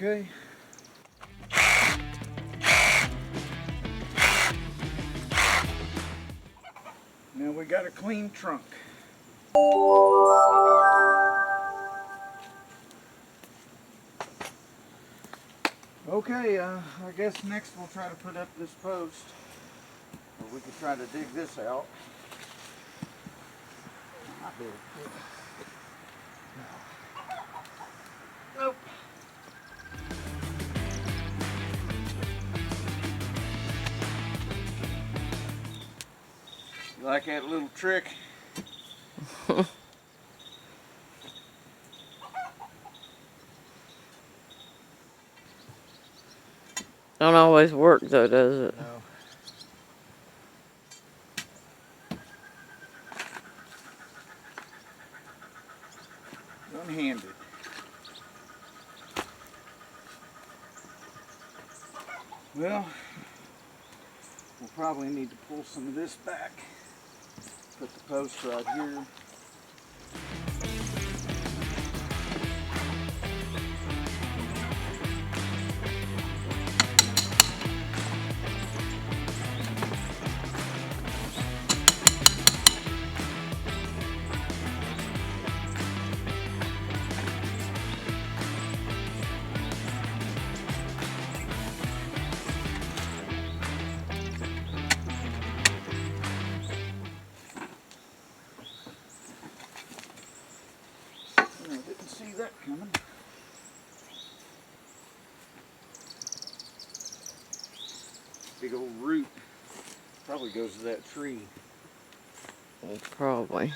Okay. Now we got a clean trunk. Okay, I guess next we'll try to put up this post. Or we could try to dig this out. I did. Nope. You like that little trick? Don't always work though, does it? No. One-handed. Well, we'll probably need to pull some of this back. Put the post right here. I didn't see that coming. Big old root. Probably goes to that tree. Probably.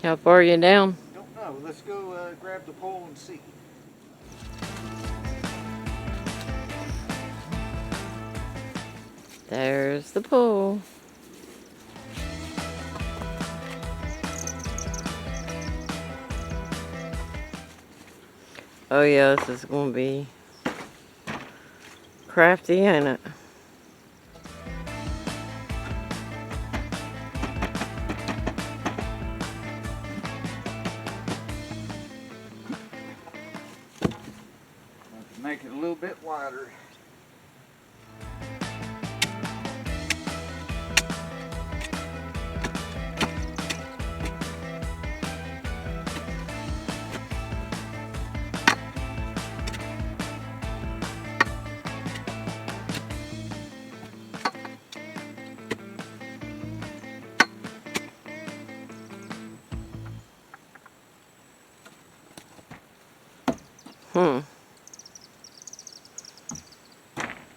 How far are you down? Don't know. Let's go grab the pole and see. There's the pole. Oh yeah, this is gonna be crafty, ain't it? I can make it a little bit wider.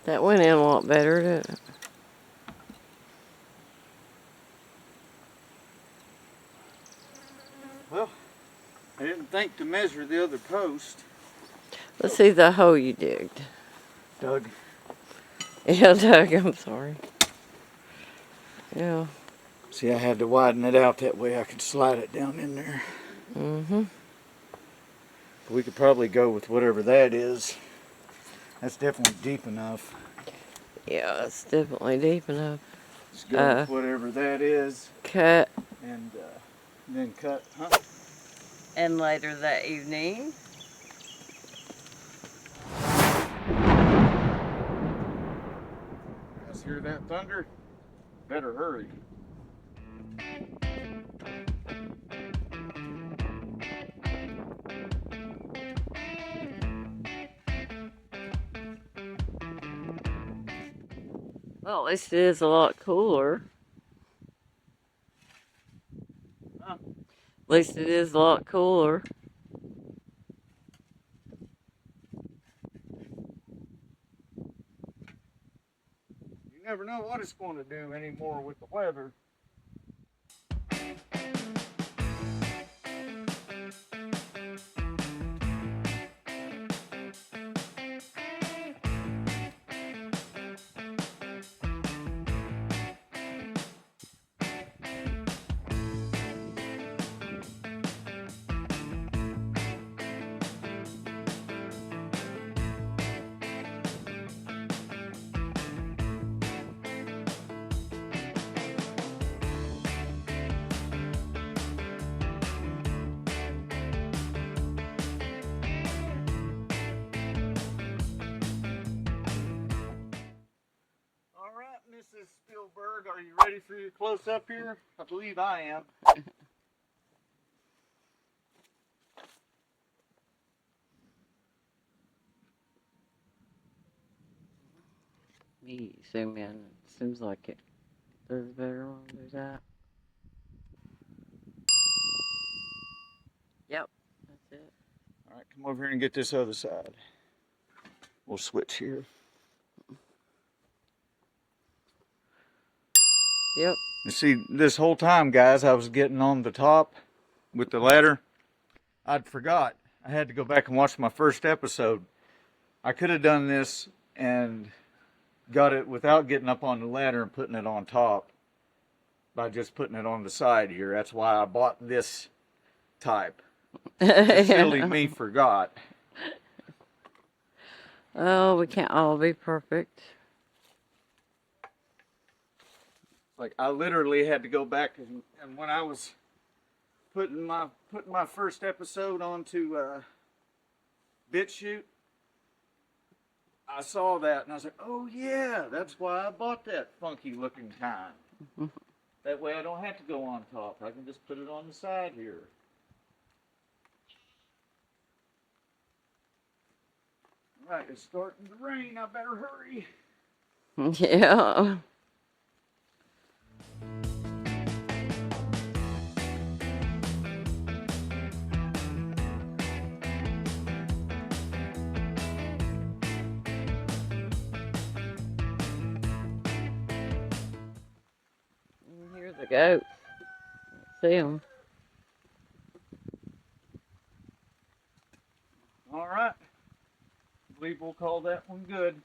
That went in a lot better, didn't it? Well, I didn't think to measure the other post. Let's see the hole you digged. Doug. Yeah, Doug, I'm sorry. Yeah. See, I had to widen it out that way I could slide it down in there. Mm-hmm. We could probably go with whatever that is. That's definitely deep enough. Yeah, it's definitely deep enough. Let's go with whatever that is. Cut. And then cut, huh? And later that evening. You guys hear that thunder? Better hurry. Well, at least it is a lot cooler. Huh? At least it is a lot cooler. You never know what it's going to do anymore with the weather. All right, Mrs. Spielberg, are you ready for your close-up here? I believe I am. Me zoom in. Seems like it. There's a better one. Do that. Yep. That's it. All right, come over here and get this other side. We'll switch here. Yep. You see, this whole time, guys, I was getting on the top with the ladder. I'd forgot. I had to go back and watch my first episode. I could have done this and got it without getting up on the ladder and putting it on top by just putting it on the side here. That's why I bought this type. Silly me forgot. Oh, we can't all be perfect. Like I literally had to go back and when I was putting my first episode onto BitChute, I saw that and I was like, oh yeah, that's why I bought that funky looking kind. That way I don't have to go on top. I can just put it on the side here. All right, it's starting to rain. I better hurry. Yeah. Here's the goat. See them. All right. I believe we'll call that one good.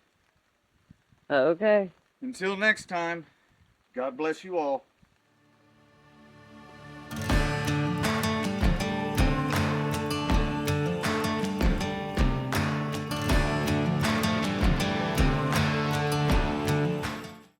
Okay. Until next time, God bless you all.